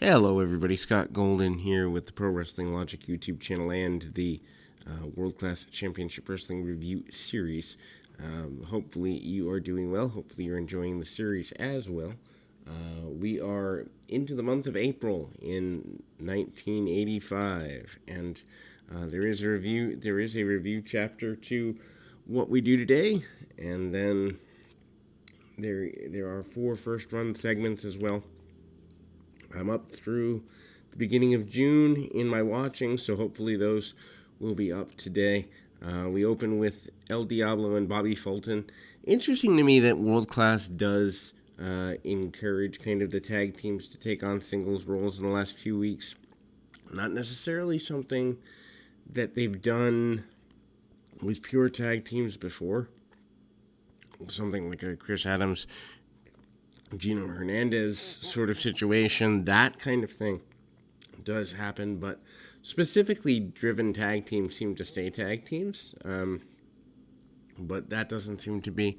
Hello, everybody. Scott Golden here with the Pro Wrestling Logic YouTube channel and the World Class Championship Wrestling Review Series. Hopefully, you are doing well. Hopefully, you're enjoying the series as well. We are into the month of April in 1985, and there is a review. There is a review chapter to what we do today, and then there are 4 first-run segments as well. I'm up through the beginning of June in my watching, so hopefully those will be up today. We open with El Diablo and Bobby Fulton. Interesting to me that World Class does encourage kind of the tag teams to take on singles roles in the last few weeks. Not necessarily something that they've done with pure tag teams before. Something like a Chris Adams, Gino Hernandez sort of situation, that kind of thing does happen, but specifically driven tag teams seem to stay tag teams, but that doesn't seem to be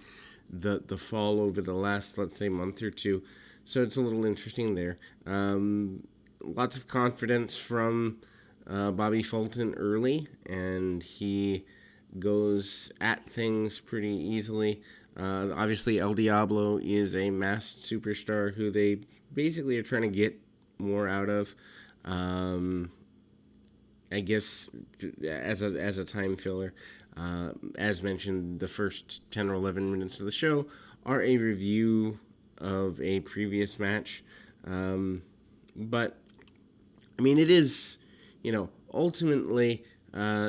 the fall over the last, let's say, month or two, so it's a little interesting there. Lots of confidence from Bobby Fulton early, and he goes at things pretty easily. Obviously, El Diablo is a masked superstar who they basically are trying to get more out of. I guess as a time filler. As mentioned, the first 10 or 11 minutes of the show are a review of a previous match. But, I mean, it is, ultimately,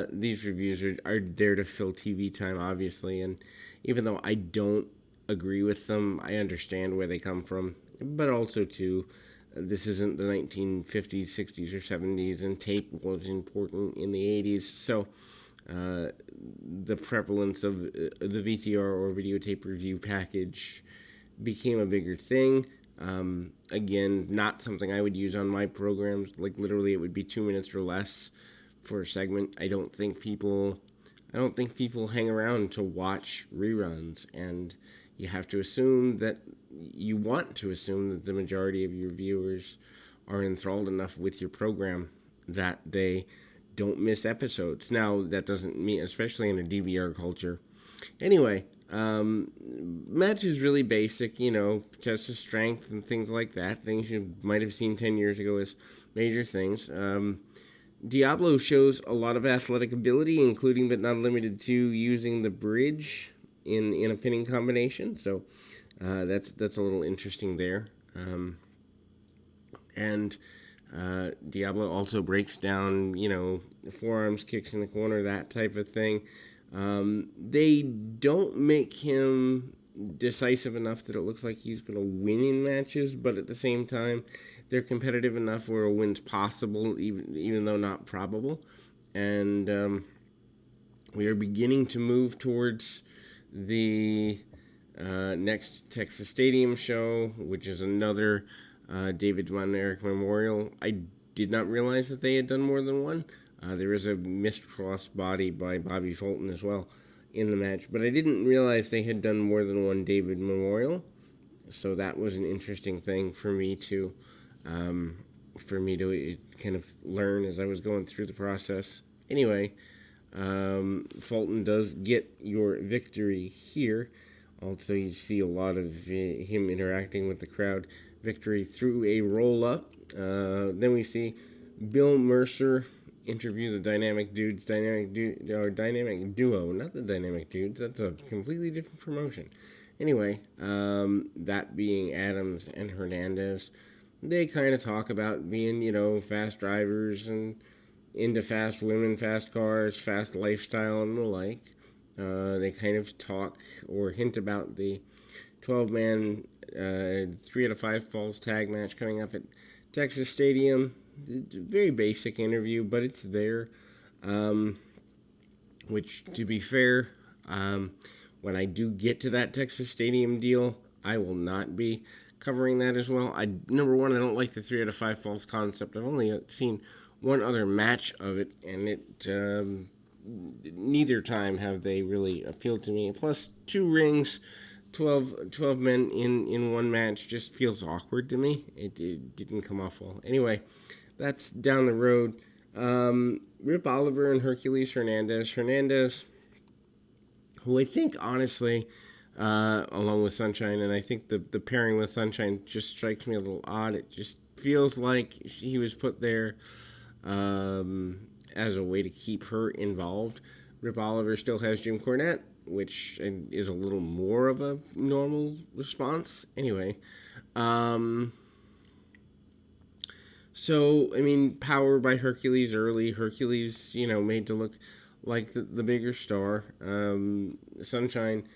these reviews are there to fill TV time, obviously, and even though I don't agree with them, I understand where they come from, but also, too, this isn't the 1950s, 60s, or 70s, and tape was important in the 80s, so the prevalence of the VCR or videotape review package became a bigger thing. Again, not something I would use on my programs. Like, literally, it would be 2 minutes or less for a segment. I don't think people hang around to watch reruns, and you have to assume that you want to assume that the majority of your viewers are enthralled enough with your program that they don't miss episodes. Now, that doesn't mean, especially in a DVR culture. Anyway, match is really basic, test of strength and things like that. Things you might have seen 10 years ago as major things. Diablo shows a lot of athletic ability, including but not limited to using the bridge in a pinning combination. So that's a little interesting there. And Diablo also breaks down, forearms, kicks in the corner, that type of thing. They don't make him decisive enough that it looks like he's going to win in matches, but at the same time, they're competitive enough where a win's possible, even though not probable. And we are beginning to move towards the next Texas Stadium show, which is another David Von Erich Memorial. I did not realize that they had done more than one. There is a missed cross body by Bobby Fulton as well in the match, but I didn't realize they had done more than one David Memorial. So that was an interesting thing for me to kind of learn as I was going through the process. Anyway, Fulton does get your victory here. Also, you see a lot of him interacting with the crowd. Victory through a roll-up. Then we see Bill Mercer interview the Dynamic Dudes. Dynamic Duo. Not the Dynamic Dudes. That's a completely different promotion. Anyway, that being Adams and Hernandez. They kind of talk about being, fast drivers and into fast women, fast cars, fast lifestyle, and the like. They kind of talk or hint about the 12-man 3 out of 5 falls tag match coming up at Texas Stadium. Very basic interview, but it's there. Which, to be fair, when I do get to that Texas Stadium deal, I will not be covering that as well. Number one, I don't like the 3 out of 5 falls concept. I've only seen one other match of it, and neither time have they really appealed to me. Plus, 2 rings 12 men in one match just feels awkward to me. It didn't come off well. Anyway, that's down the road. Rip Oliver and Hercules Hernandez. Hernandez, who I think, honestly, along with Sunshine, and I think the pairing with Sunshine just strikes me a little odd. It just feels like he was put there as a way to keep her involved. Rip Oliver still has Jim Cornette, which is a little more of a normal response. Anyway, so, I mean, power by Hercules early. Hercules, made to look like the bigger star. Sunshine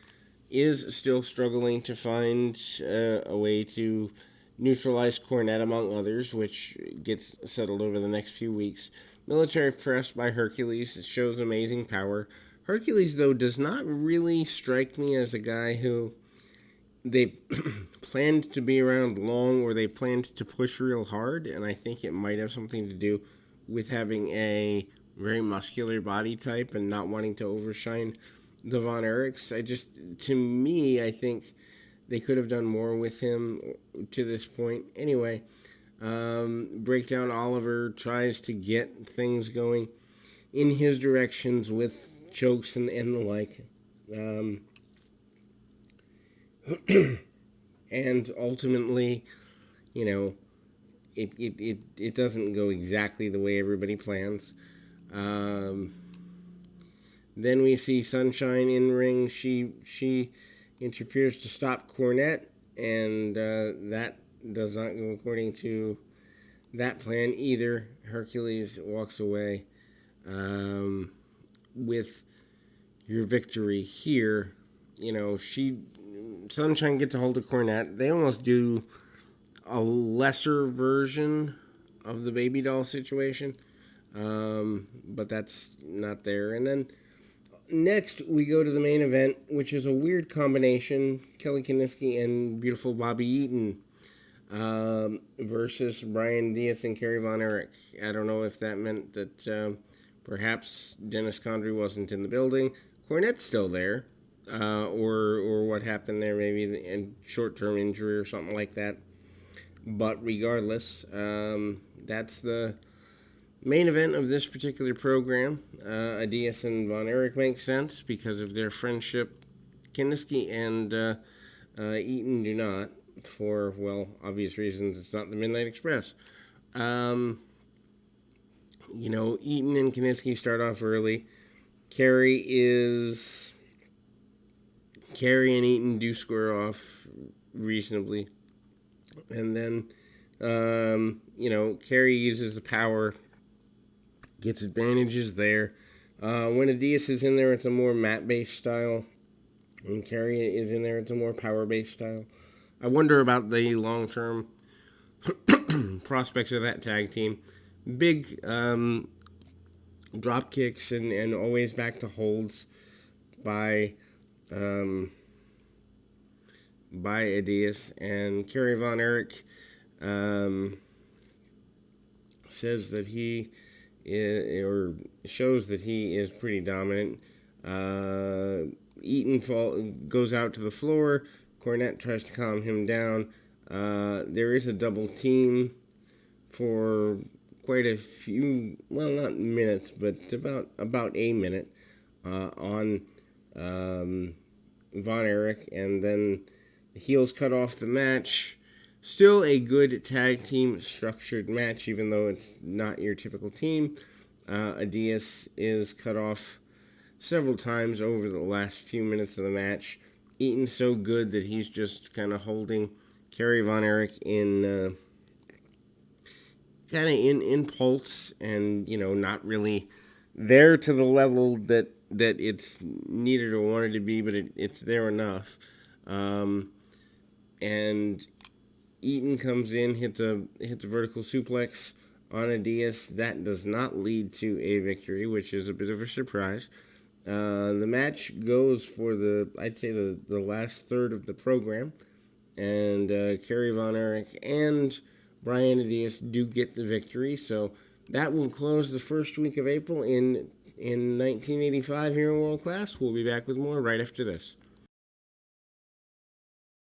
is still struggling to find a way to neutralize Cornette, among others, which gets settled over the next few weeks. Military thrust by Hercules shows amazing power. Hercules, though, does not really strike me as a guy who they planned to be around long or they planned to push real hard, and I think it might have something to do with having a very muscular body type and not wanting to overshine the Von Erichs. To me, I think they could have done more with him to this point. Anyway, Breakdown Oliver tries to get things going in his directions with chokes and the like. And ultimately, it doesn't go exactly the way everybody plans. Then we see Sunshine in ring. She interferes to stop Cornette, and that does not go according to that plan either. Hercules walks away with your victory here. Sunshine gets a hold of Cornette. They almost do a lesser version of the baby doll situation, but that's not there. And then next we go to the main event, which is a weird combination: Kelly Kiniski and beautiful Bobby Eaton versus Brian Diaz and Kerry Von Erich. I don't know if that meant that perhaps Dennis Condrey wasn't in the building. Cornette's still there. Or what happened there, maybe a short-term injury or something like that. But regardless, that's the main event of this particular program. Diaz and Von Erich make sense because of their friendship. Kiniski and Eaton do not, for, well, obvious reasons. It's not the Midnight Express. Eaton and Kiniski start off early. Kerry and Eaton do square off reasonably. And then, Kerry uses the power, gets advantages there. When Adias is in there, it's a more mat-based style. When Kerry is in there, it's a more power-based style. I wonder about the long-term prospects of that tag team. Big drop kicks and always back to holds by Adias, and Kerry Von Erich says that he or shows that he is pretty dominant. Eaton goes out to the floor. Cornette tries to calm him down. There is a double team for quite a few, well, not minutes, but about a minute on Von Erich, and then the heels cut off the match. Still a good tag team structured match, even though it's not your typical team. Adias is cut off several times over the last few minutes of the match. Eaton's so good that he's just kind of holding Kerry Von Erich in pulse, and not really there to the level that it's needed or wanted to be, but it's there enough. And Eaton comes in, hits a vertical suplex on Adias. That does not lead to a victory, which is a bit of a surprise. The match goes for I'd say the last third of the program, and Kerry Von Erich and Brian Adias do get the victory. So that will close the first week of April in 1985 here in World Class. We'll be back with more right after this.